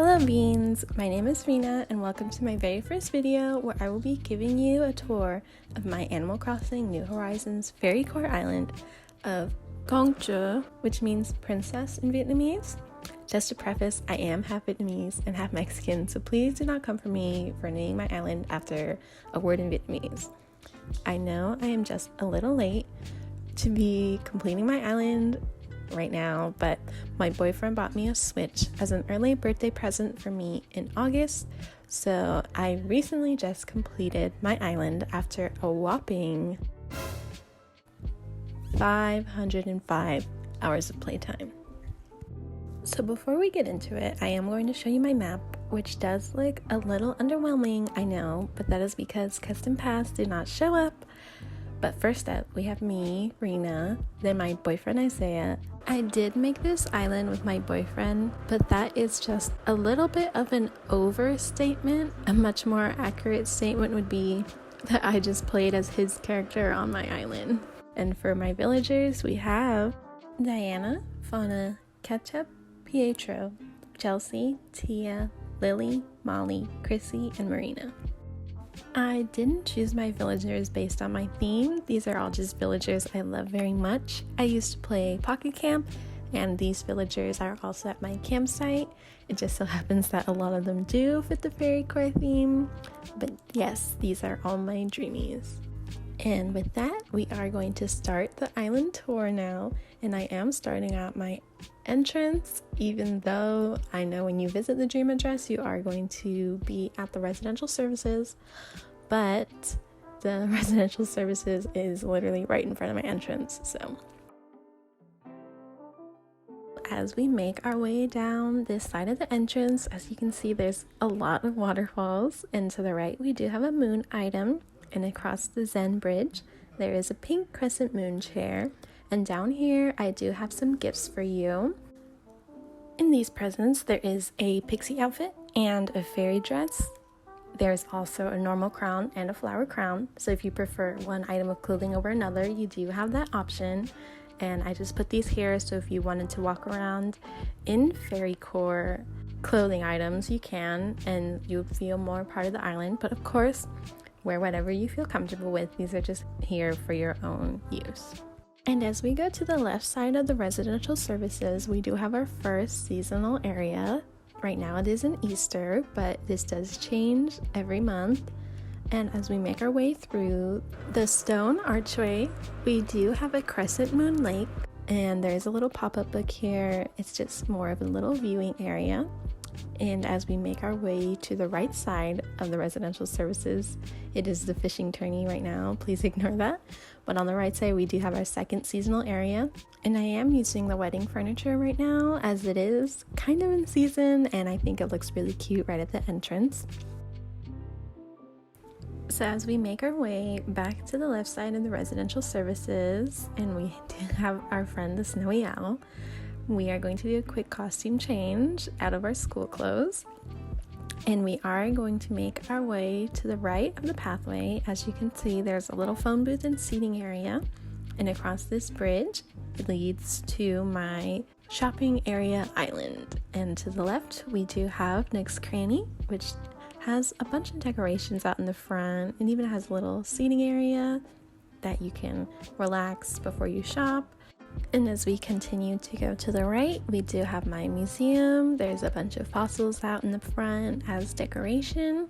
Hello beans, my name is Rena and welcome to my very first video where I will be giving you a tour of my Animal Crossing New Horizons Fairycore Island of Công Chúa, which means princess in Vietnamese. Just to preface, I am half Vietnamese and half Mexican, so please do not come for me for naming my island after a word in Vietnamese. I know I am just a little late to be completing my island right now, but my boyfriend bought me a Switch as an early birthday present for me in August, so I recently just completed my island after a whopping 505 hours of playtime. So before we get into it, I am going to show you my map, which does look a little underwhelming, I know, but that is because custom paths did not show up. But first up, we have me, Rena, then my boyfriend Isaiah. I did make this island with my boyfriend, but that is just a little bit of an overstatement. A much more accurate statement would be that I just played as his character on my island. And for my villagers, we have Diana, Fauna, Ketchup, Pietro, Chelsea, Tia, Lily, Molly, Chrissy, and Marina. I didn't choose my villagers based on my theme. These are all just villagers I love very much. I used to play Pocket Camp, and these villagers are also at my campsite. It just so happens that a lot of them do fit the Fairycore theme. But yes, these are all my dreamies. And with that, we are going to start the island tour now. And I am starting at my entrance, even though I know when you visit the dream address, you are going to be at the residential services. But the residential services is literally right in front of my entrance. So as we make our way down this side of the entrance, as you can see, there's a lot of waterfalls. And to the right, we do have a moon item. And across the Zen bridge, there is a pink crescent moon chair. And down here, I do have some gifts for you. In these presents, there is a pixie outfit and a fairy dress. There's also a normal crown and a flower crown. So if you prefer one item of clothing over another, you do have that option. And I just put these here, so if you wanted to walk around in Fairycore clothing items, you can, and you'll feel more part of the island. But of course, wear whatever you feel comfortable with. These are just here for your own use. And as we go to the left side of the residential services, we do have our first seasonal area. Right now it is in Easter, but this does change every month. And as we make our way through the stone archway, we do have a crescent moon lake, and there's a little pop-up book here. It's just more of a little viewing area. And as we make our way to the right side of the residential services, it is the fishing tourney right now. Please ignore that. But on the right side, we do have our second seasonal area. And I am using the wedding furniture right now, as it is kind of in season, and I think it looks really cute right at the entrance. So as we make our way back to the left side of the residential services, and we do have our friend the Snowy Owl, we are going to do a quick costume change out of our school clothes. And we are going to make our way to the right of the pathway. As you can see, there's a little phone booth and seating area. And across this bridge, it leads to my shopping area island. And to the left, we do have Nick's Cranny, which has a bunch of decorations out in the front. It even has a little seating area that you can relax before you shop. And as we continue to go to the right, we do have my museum. There's a bunch of fossils out in the front as decoration.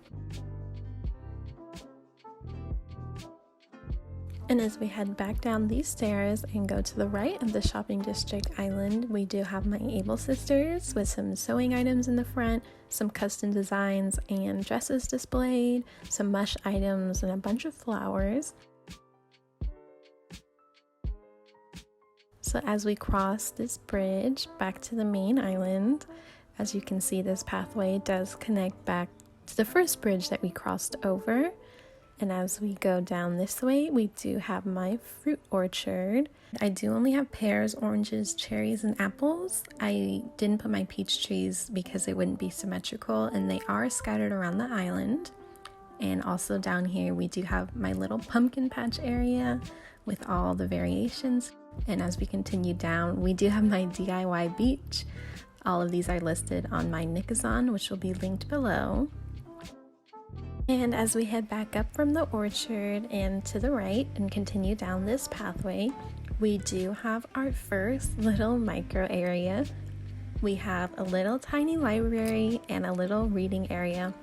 And as we head back down these stairs and go to the right of the shopping district island, we do have my Able sisters with some sewing items in the front, some custom designs and dresses displayed, some mush items, and a bunch of flowers. So as we cross this bridge back to the main island, as you can see, this pathway does connect back to the first bridge that we crossed over. And as we go down this way, we do have my fruit orchard. I do only have pears, oranges, cherries, and apples. I didn't put my peach trees because it wouldn't be symmetrical, and they are scattered around the island. And also down here, we do have my little pumpkin patch area with all the variations. And as we continue down, we do have my DIY beach. All of these are listed on my Nikazon, which will be linked below. And as we head back up from the orchard and to the right and continue down this pathway, we do have our first little micro area. We have a little tiny library and a little reading area.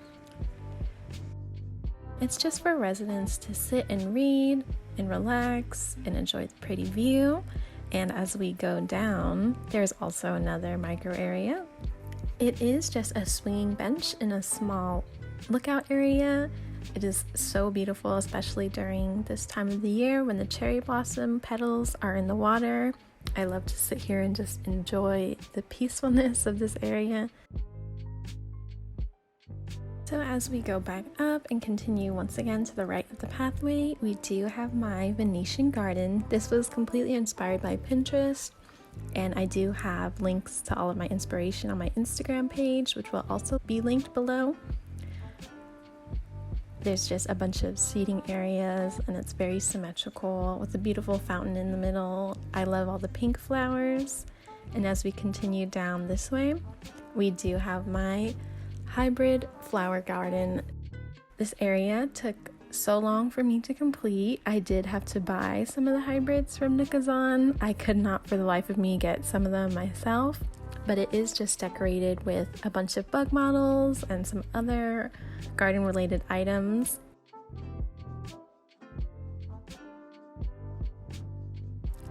It's just for residents to sit and read and relax and enjoy the pretty view. And as we go down, there's also another micro area. It is just a swinging bench in a small lookout area. It is so beautiful, especially during this time of the year when the cherry blossom petals are in the water. I love to sit here and just enjoy the peacefulness of this area. So as we go back up and continue once again to the right of the pathway, we do have my Venetian Garden. This was completely inspired by Pinterest, and I do have links to all of my inspiration on my Instagram page, which will also be linked below. There's just a bunch of seating areas, and it's very symmetrical with a beautiful fountain in the middle. I love all the pink flowers. And as we continue down this way, we do have my hybrid flower garden. This area took so long for me to complete. I did have to buy some of the hybrids from Nikazon. I could not for the life of me get some of them myself, but it is just decorated with a bunch of bug models and some other garden related items.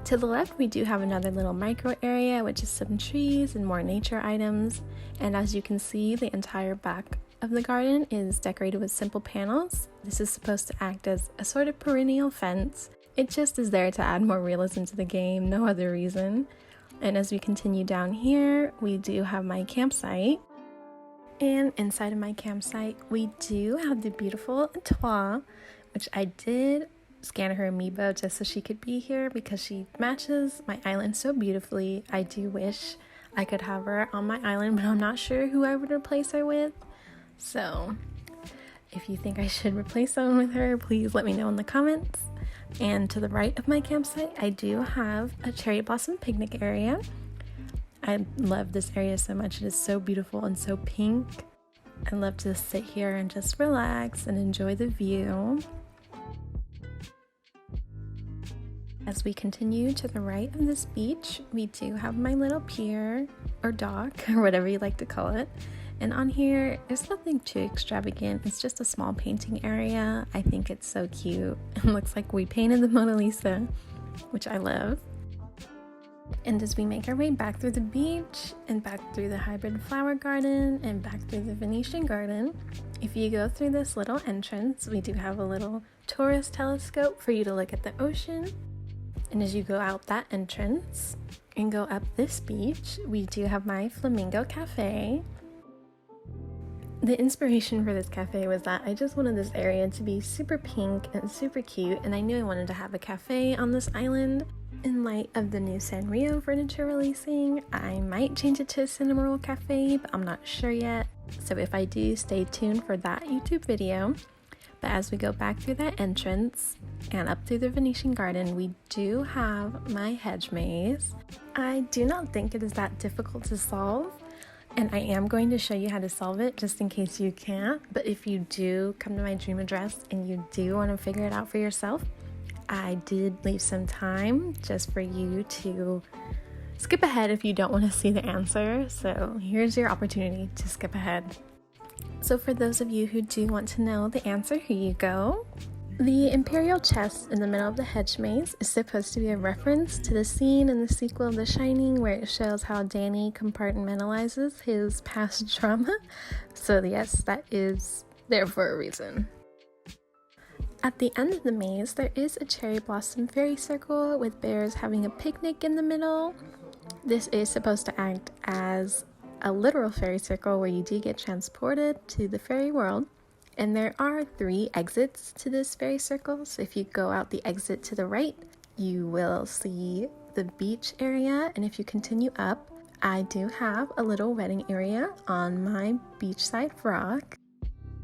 To the left, we do have another little micro area, which is some trees and more nature items. And as you can see, the entire back of the garden is decorated with simple panels. This is supposed to act as a sort of perennial fence. It just is there to add more realism to the game, no other reason. And as we continue down here, we do have my campsite. And inside of my campsite, we do have the beautiful Toile, which I did scan her amiibo just so she could be here because she matches my island so beautifully. I do wish I could have her on my island, but I'm not sure who I would replace her with. So if you think I should replace someone with her, please let me know in the comments. And to the right of my campsite, I do have a cherry blossom picnic area. I love this area so much. It is so beautiful and so pink. I love to sit here and just relax and enjoy the view. As we continue to the right of this beach, we do have my little pier or dock or whatever you like to call it. And on here, there's nothing too extravagant. It's just a small painting area. I think it's so cute. It looks like we painted the Mona Lisa, which I love. And as we make our way back through the beach and back through the hybrid flower garden and back through the Venetian Garden, if you go through this little entrance, we do have a little tourist telescope for you to look at the ocean. And as you go out that entrance and go up this beach, we do have my Flamingo Cafe. The inspiration for this cafe was that I just wanted this area to be super pink and super cute, and I knew I wanted to have a cafe on this island. In light of the new Sanrio furniture releasing, I might change it to a Cinema Roll Cafe, but I'm not sure yet. So if I do, stay tuned for that YouTube video. But as we go back through that entrance and up through the Venetian Garden, we do have my Hedge Maze. I do not think it is that difficult to solve, and I am going to show you how to solve it just in case you can't. But if you do come to my dream address and you do want to figure it out for yourself, I did leave some time just for you to skip ahead if you don't want to see the answer. So here's your opportunity to skip ahead. So for those of you who do want to know the answer, here you go. The Imperial chest in the middle of the Hedge Maze is supposed to be a reference to the scene in the sequel of The Shining where it shows how Danny compartmentalizes his past trauma. So yes, that is there for a reason. At the end of the maze, there is a cherry blossom fairy circle with bears having a picnic in the middle. This is supposed to act as a literal fairy circle where you do get transported to the fairy world. And there are 3 exits to this fairy circle. So if you go out the exit to the right, you will see the beach area. And if you continue up, I do have a little wedding area on my beachside rock.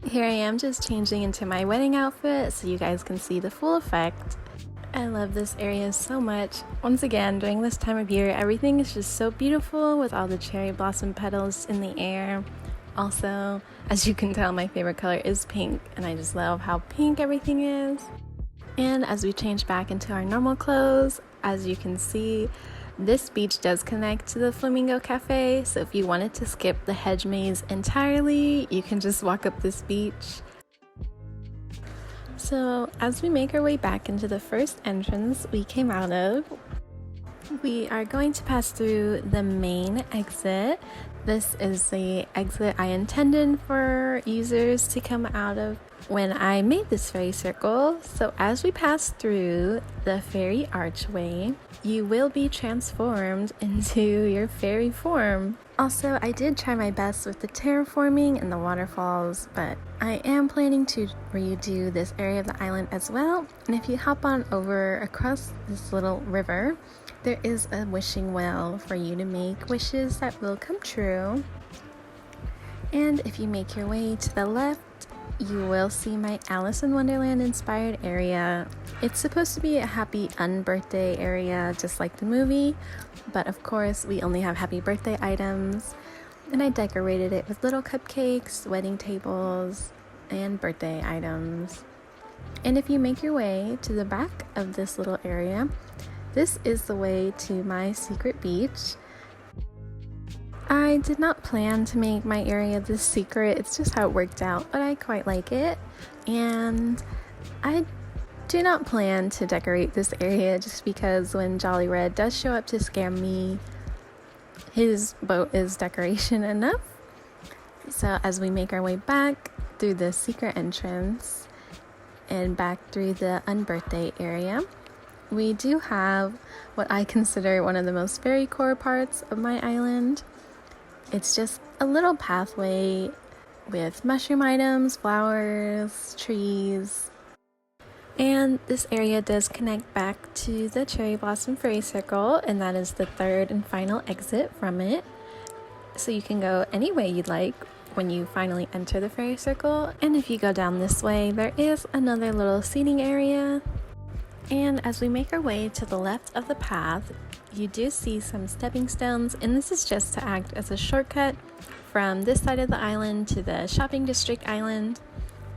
Here I am just changing into my wedding outfit so you guys can see the full effect. I love this area so much. Once again, during this time of year, everything is just so beautiful with all the cherry blossom petals in the air. Also, as you can tell, my favorite color is pink, and I just love how pink everything is. And as we change back into our normal clothes, as you can see, this beach does connect to the Flamingo Cafe, so if you wanted to skip the Hedge Maze entirely, you can just walk up this beach. So as we make our way back into the first entrance we came out of, we are going to pass through the main exit. This is the exit I intended for users to come out of when I made this fairy circle. So as we pass through the fairy archway, you will be transformed into your fairy form. Also, I did try my best with the terraforming and the waterfalls, but I am planning to redo this area of the island as well. And if you hop on over across this little river, there is a wishing well for you to make wishes that will come true. And if you make your way to the left, you will see my Alice in Wonderland inspired area. It's supposed to be a happy unbirthday area, just like the movie, but of course we only have happy birthday items, and I decorated it with little cupcakes, wedding tables, and birthday items. And if you make your way to the back of this little area, this is the way to my secret beach. I did not plan to make my area this secret, it's just how it worked out, but I quite like it. And I do not plan to decorate this area just because when Jolly Red does show up to scare me, his boat is decoration enough. So as we make our way back through the secret entrance and back through the unbirthday area, we do have what I consider one of the most Fairycore parts of my island. It's just a little pathway with mushroom items, flowers, trees. And this area does connect back to the Cherry Blossom Fairy Circle, and that is the third and final exit from it. So you can go any way you'd like when you finally enter the Fairy Circle. And if you go down this way, there is another little seating area. And as we make our way to the left of the path, you do see some stepping stones, and this is just to act as a shortcut from this side of the island to the shopping district island,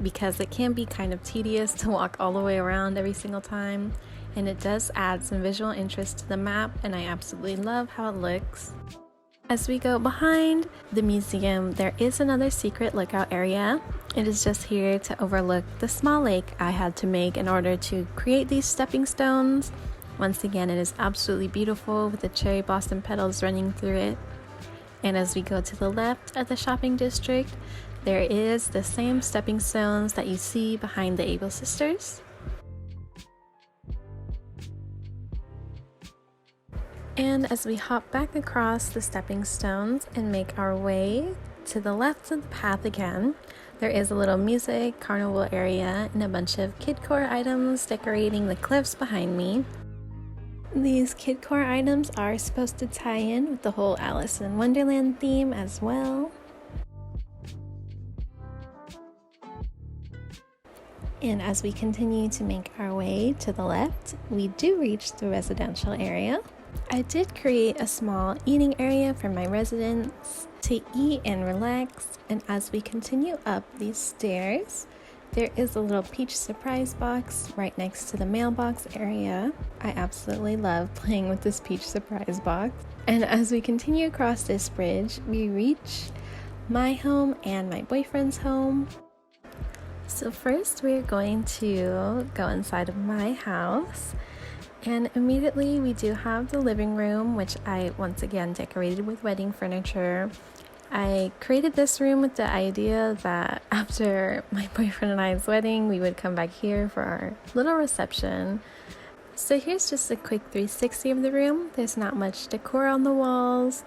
because it can be kind of tedious to walk all the way around every single time, and it does add some visual interest to the map, and I absolutely love how it looks. As we go behind the museum, there is another secret lookout area. It is just here to overlook the small lake I had to make in order to create these stepping stones. Once again, it is absolutely beautiful with the cherry blossom petals running through it. And as we go to the left of the shopping district, there is the same stepping stones that you see behind the Able Sisters. And as we hop back across the stepping stones and make our way to the left of the path again, there is a little music carnival area and a bunch of kidcore items decorating the cliffs behind me. These kidcore items are supposed to tie in with the whole Alice in Wonderland theme as well. And as we continue to make our way to the left, we do reach the residential area. I did create a small eating area for my residents to eat and relax, and as we continue up these stairs, there is a little peach surprise box right next to the mailbox area. I absolutely love playing with this peach surprise box. And as we continue across this bridge, we reach my home and my boyfriend's home. So first we're going to go inside of my house. And immediately we do have the living room, which I once again decorated with wedding furniture. I created this room with the idea that after my boyfriend and I's wedding, we would come back here for our little reception. So here's just a quick 360 of the room. There's not much decor on the walls.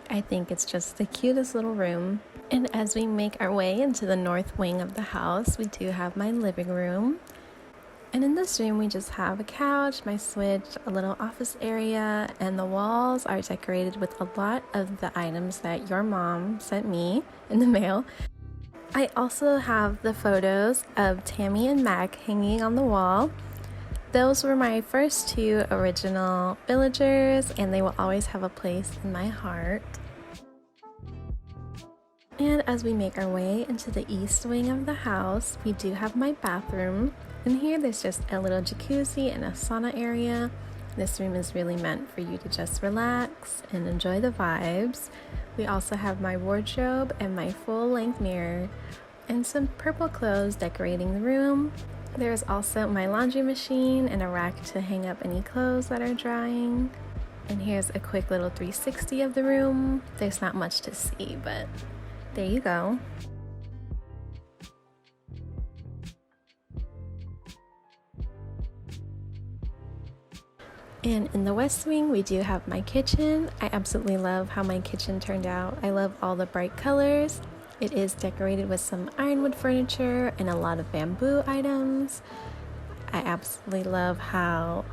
I think it's just the cutest little room. And as we make our way into the north wing of the house, we do have my living room. And in this room, we just have a couch, my switch, a little office area, and the walls are decorated with a lot of the items that your mom sent me in the mail. I also have the photos of Tammy and Mac hanging on the wall. Those were my first two original villagers, and they will always have a place in my heart. And as we make our way into the east wing of the house, we do have my bathroom. In here, there's just a little jacuzzi and a sauna area. This room is really meant for you to just relax and enjoy the vibes. We also have my wardrobe and my full-length mirror and some purple clothes decorating the room. There's also my laundry machine and a rack to hang up any clothes that are drying. And here's a quick little 360 of the room. There's not much to see, but there you go. And in the west wing, we do have my kitchen. I absolutely love how my kitchen turned out. I love all the bright colors. It is decorated with some ironwood furniture and a lot of bamboo items. I absolutely love how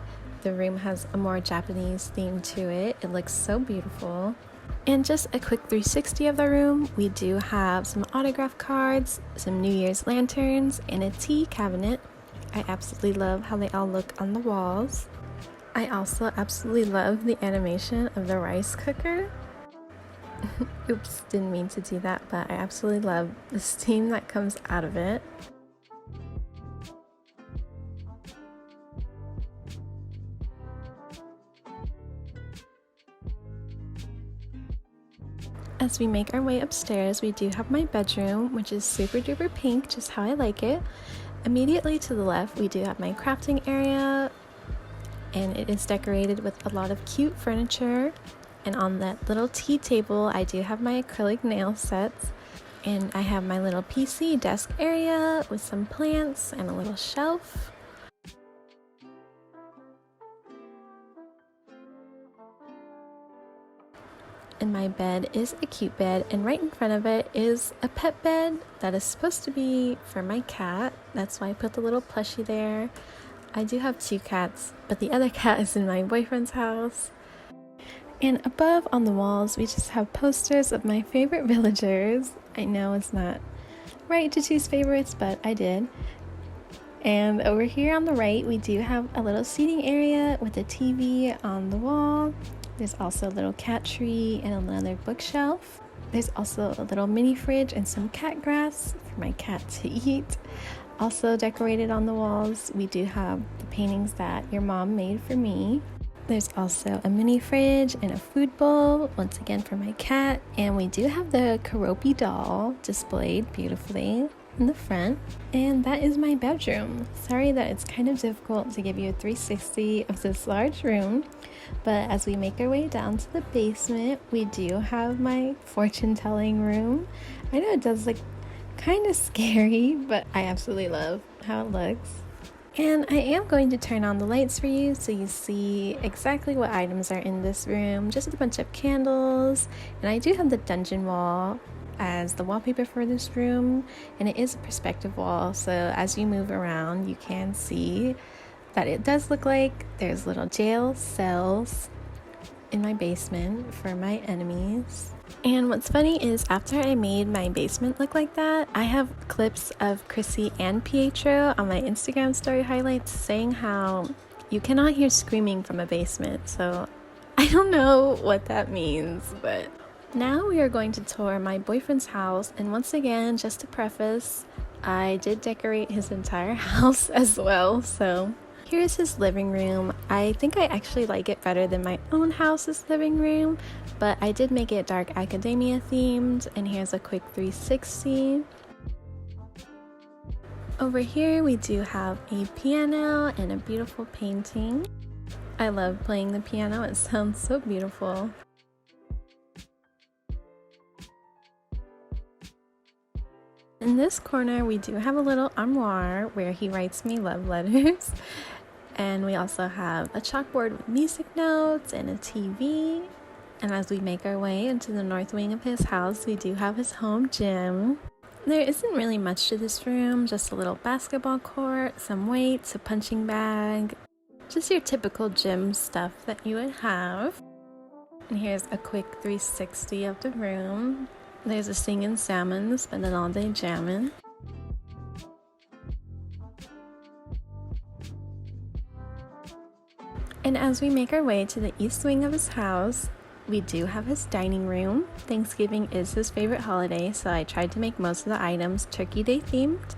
the room has a more Japanese theme to it. It looks so beautiful. And just a quick 360 of the room, we do have some autograph cards, some New Year's lanterns, and a tea cabinet. I absolutely love how they all look on the walls. I also absolutely love the animation of the rice cooker. Oops, didn't mean to do that, but I absolutely love the steam that comes out of it. As we make our way upstairs, we do have my bedroom, which is super duper pink, just how I like it. Immediately to the left, we do have my crafting area, and it is decorated with a lot of cute furniture. And on that little tea table, I do have my acrylic nail sets, and I have my little PC desk area with some plants and a little shelf. And my bed is a cute bed, and right in front of it is a pet bed that is supposed to be for my cat. That's why I put the little plushie there. I do have two cats, but the other cat is in my boyfriend's house. And above on the walls, we just have posters of my favorite villagers. I know it's not right to choose favorites, but I did. And over here on the right, we do have a little seating area with a TV on the wall. There's also a little cat tree and another bookshelf. There's also a little mini fridge and some cat grass for my cat to eat. Also decorated on the walls, we do have the paintings that your mom made for me. There's also a mini fridge and a food bowl, once again for my cat. And we do have the Karopi doll displayed beautifully in the front. And that is my bedroom. Sorry that it's kind of difficult to give you a 360 of this large room. But as we make our way down to the basement, we do have my fortune telling room. I know it does look kind of scary, but I absolutely love how it looks. And I am going to turn on the lights for you so you see exactly what items are in this room. Just a bunch of candles, and I do have the dungeon wall as the wallpaper for this room, and it is a perspective wall, so as you move around you can see that it does look like there's little jail cells in my basement for my enemies. And what's funny is after I made my basement look like that, I have clips of Chrissy and Pietro on my Instagram story highlights saying how you cannot hear screaming from a basement. So I don't know what that means, but now we are going to tour my boyfriend's house. And once again, just to preface, I did decorate his entire house as well. So here's his living room. I think I actually like it better than my own house's living room, but I did make it dark academia themed, and here's a quick 360. Over here we do have a piano and a beautiful painting. I love playing the piano, it sounds so beautiful. In this corner we do have a little armoire where he writes me love letters. And we also have a chalkboard with music notes and a TV. And as we make our way into the north wing of his house, we do have his home gym. There isn't really much to this room, just a little basketball court, some weights, a punching bag, just your typical gym stuff that you would have. And here's a quick 360 of the room. There's a singing salmon spending all day jamming. And as we make our way to the east wing of his house, we do have his dining room. Thanksgiving is his favorite holiday, so I tried to make most of the items Turkey Day themed.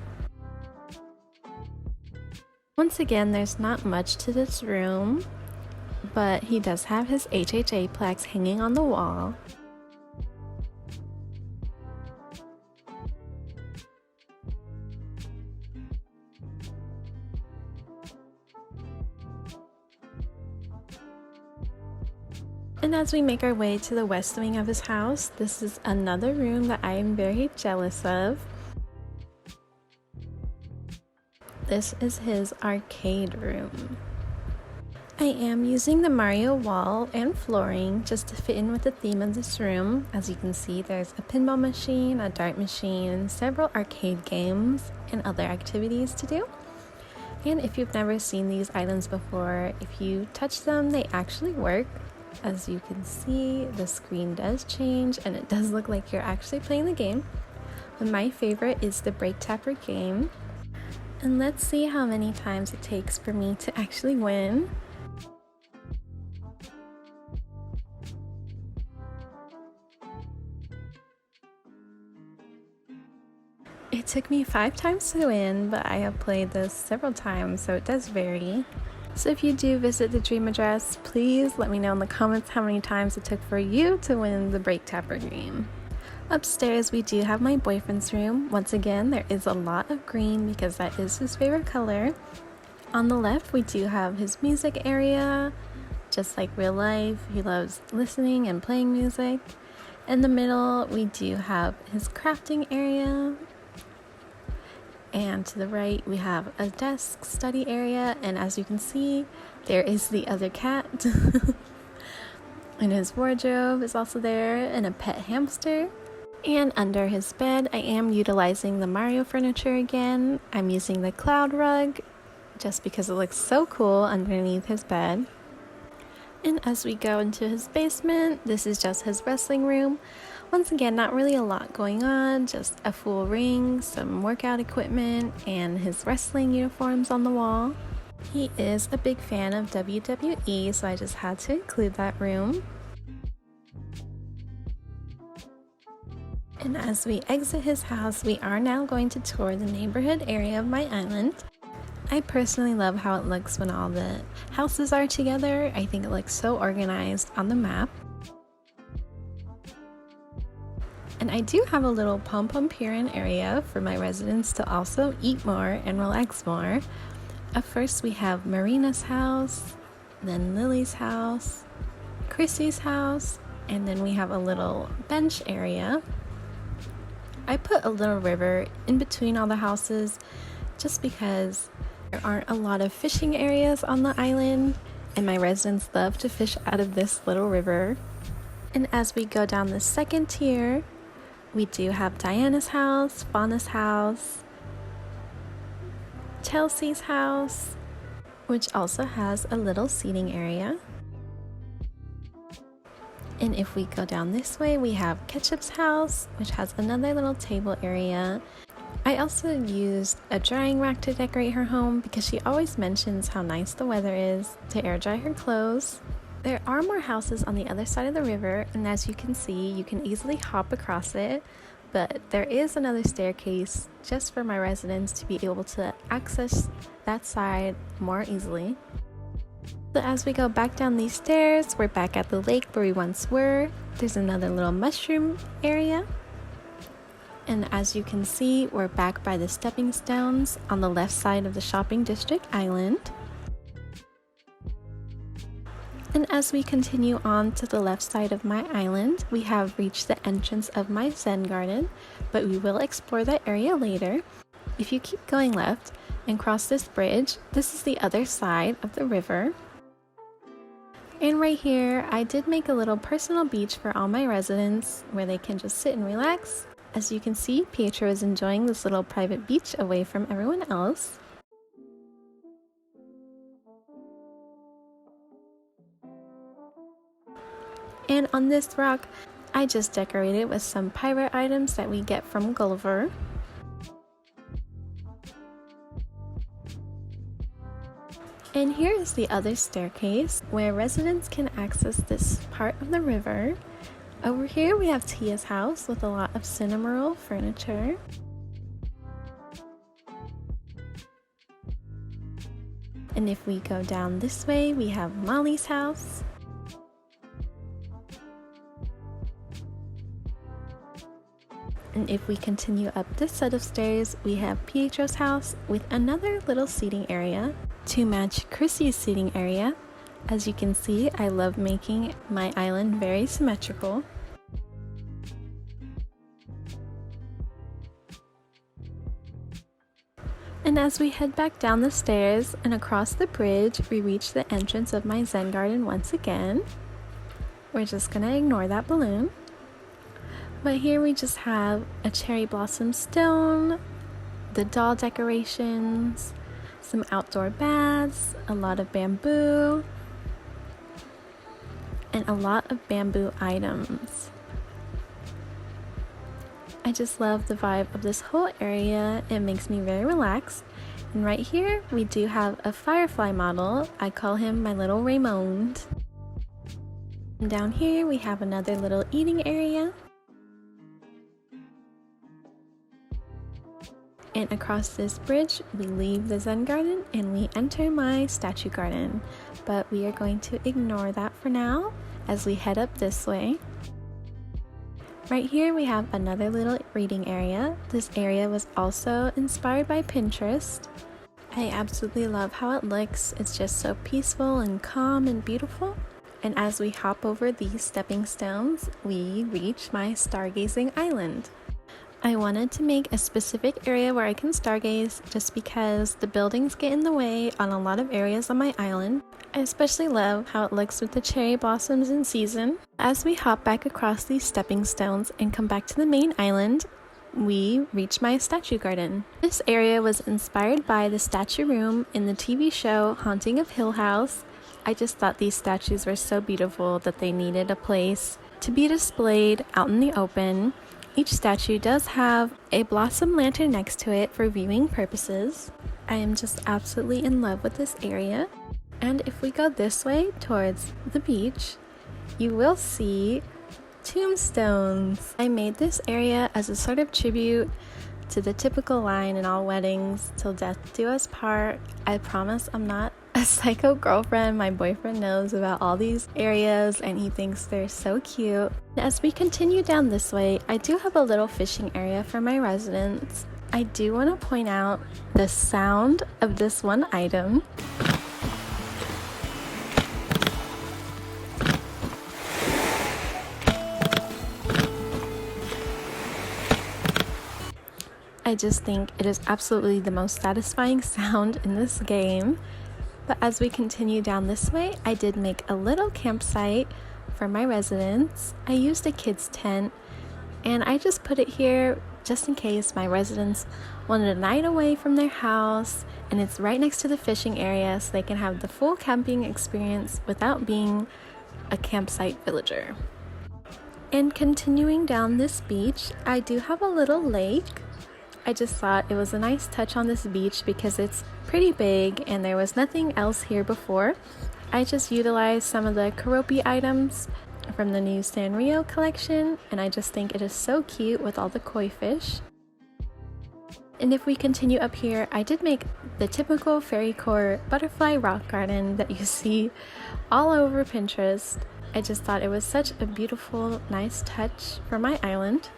Once again, there's not much to this room, but he does have his HHA plaques hanging on the wall. And as we make our way to the west wing of his house, this is another room that I am very jealous of. This is his arcade room. I am using the Mario wall and flooring just to fit in with the theme of this room. As you can see, there's a pinball machine, a dart machine, several arcade games, and other activities to do. And if you've never seen these items before, if you touch them, they actually work. As you can see, the screen does change and it does look like you're actually playing the game. But my favorite is the Break Tapper game. And let's see how many times it takes for me to actually win. It took me 5 times to win, but I have played this several times, so it does vary. So if you do visit the dream address, please let me know in the comments how many times it took for you to win the Break Tapper game. Upstairs we do have my boyfriend's room. Once again, there is a lot of green because that is his favorite color. On the left we do have his music area, just like real life. He loves listening and playing music. In the middle we do have his crafting area. And to the right we have a desk study area, and as you can see, there is the other cat. And his wardrobe is also there, and a pet hamster. And under his bed, I am utilizing the Mario furniture again. I'm using the cloud rug just because it looks so cool underneath his bed. And as we go into his basement, this is just his wrestling room. Once again, not really a lot going on, just a full ring, some workout equipment, and his wrestling uniforms on the wall. He is a big fan of WWE, so I just had to include that room. And as we exit his house, we are now going to tour the neighborhood area of my island. I personally love how it looks when all the houses are together. I think it looks so organized on the map. And I do have a little pom-pom piran area for my residents to also eat more and relax more. Up first we have Marina's house, then Lily's house, Chrissy's house, and then we have a little bench area. I put a little river in between all the houses just because there aren't a lot of fishing areas on the island, and my residents love to fish out of this little river. And as we go down the second tier, we do have Diana's house, Fauna's house, Chelsea's house, which also has a little seating area. And if we go down this way, we have Ketchup's house, which has another little table area. I also used a drying rack to decorate her home because she always mentions how nice the weather is to air dry her clothes. There are more houses on the other side of the river, and as you can see, you can easily hop across it, but there is another staircase just for my residents to be able to access that side more easily. So as we go back down these stairs, we're back at the lake where we once were. There's another little mushroom area. And as you can see, we're back by the stepping stones on the left side of the shopping district island. And as we continue on to the left side of my island, we have reached the entrance of my Zen Garden, but we will explore that area later. If you keep going left and cross this bridge, this is the other side of the river. And right here, I did make a little personal beach for all my residents where they can just sit and relax. As you can see, Pietro is enjoying this little private beach away from everyone else. And on this rock, I just decorated with some pirate items that we get from Gulliver. And here is the other staircase where residents can access this part of the river. Over here we have Tia's house with a lot of cinnamoroll furniture. And if we go down this way, we have Molly's house. And if we continue up this set of stairs, we have Pietro's house with another little seating area to match Chrissy's seating area. As you can see, I love making my island very symmetrical. And as we head back down the stairs and across the bridge, we reach the entrance of my Zen Garden once again. We're just gonna ignore that balloon. But here we just have a cherry blossom stone, the doll decorations, some outdoor baths, a lot of bamboo, and a lot of bamboo items. I just love the vibe of this whole area. It makes me very relaxed. And right here we do have a firefly model. I call him my little Raymond. And down here we have another little eating area. And across this bridge, we leave the Zen Garden and we enter my statue garden. But we are going to ignore that for now as we head up this way. Right here we have another little reading area. This area was also inspired by Pinterest. I absolutely love how it looks. It's just so peaceful and calm and beautiful. And as we hop over these stepping stones, we reach my Stargazing Island. I wanted to make a specific area where I can stargaze just because the buildings get in the way on a lot of areas on my island. I especially love how it looks with the cherry blossoms in season. As we hop back across these stepping stones and come back to the main island, we reach my statue garden. This area was inspired by the statue room in the TV show Haunting of Hill House. I just thought these statues were so beautiful that they needed a place to be displayed out in the open. Each statue does have a blossom lantern next to it for viewing purposes. I am just absolutely in love with this area. And if we go this way towards the beach, you will see tombstones. I made this area as a sort of tribute to the typical line in all weddings, "Till death do us part." I promise I'm not a psycho girlfriend. My boyfriend knows about all these areas and he thinks they're so cute. As we continue down this way, I do have a little fishing area for my residents. I do want to point out the sound of this one item. I just think it is absolutely the most satisfying sound in this game. But as we continue down this way, I did make a little campsite for my residents. I used a kid's tent and I just put it here just in case my residents wanted a night away from their house, and it's right next to the fishing area so they can have the full camping experience without being a campsite villager. And continuing down this beach, I do have a little lake. I just thought it was a nice touch on this beach because it's pretty big and there was nothing else here before. I just utilized some of the Karopi items from the new Sanrio collection, and I just think it is so cute with all the koi fish. And if we continue up here, I did make the typical Fairycore butterfly rock garden that you see all over Pinterest. I just thought it was such a beautiful, nice touch for my island.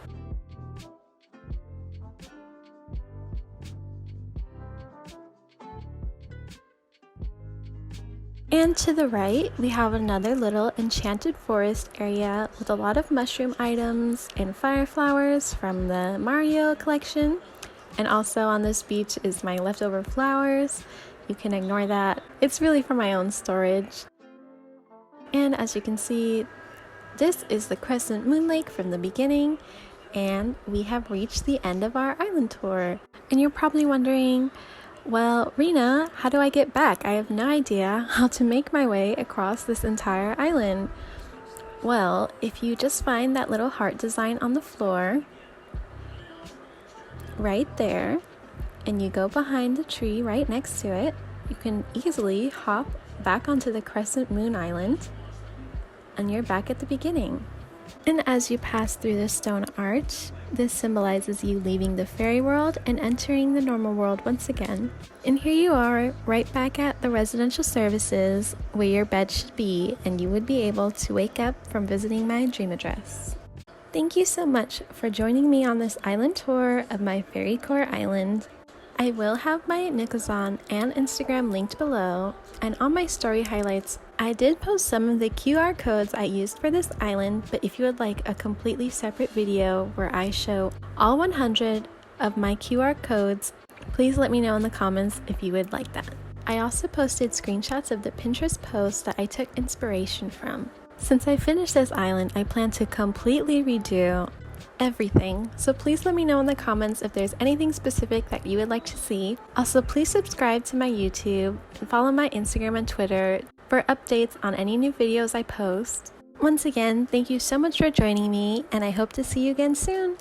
And to the right, we have another little enchanted forest area with a lot of mushroom items and fire flowers from the Mario collection. And also on this beach is my leftover flowers. You can ignore that. It's really for my own storage. And as you can see, this is the Crescent Moon Lake from the beginning, and we have reached the end of our island tour. And you're probably wondering, well, Rena, how do I get back? I have no idea how to make my way across this entire island. Well, if you just find that little heart design on the floor, right there, and you go behind the tree right next to it, you can easily hop back onto the Crescent Moon Island, and you're back at the beginning. And as you pass through the stone arch, this symbolizes you leaving the fairy world and entering the normal world once again. And here you are, right back at the residential services where your bed should be, and you would be able to wake up from visiting my dream address. Thank you so much for joining me on this island tour of my Fairycore island. I will have my Nikazan and Instagram linked below, and on my story highlights, I did post some of the QR codes I used for this island, but if you would like a completely separate video where I show all 100 of my QR codes, please let me know in the comments if you would like that. I also posted screenshots of the Pinterest posts that I took inspiration from. Since I finished this island, I plan to completely redo everything, so please let me know in the comments if there's anything specific that you would like to see. Also, please subscribe to my YouTube and follow my Instagram and Twitter for updates on any new videos I post. Once again, thank you so much for joining me, and I hope to see you again soon.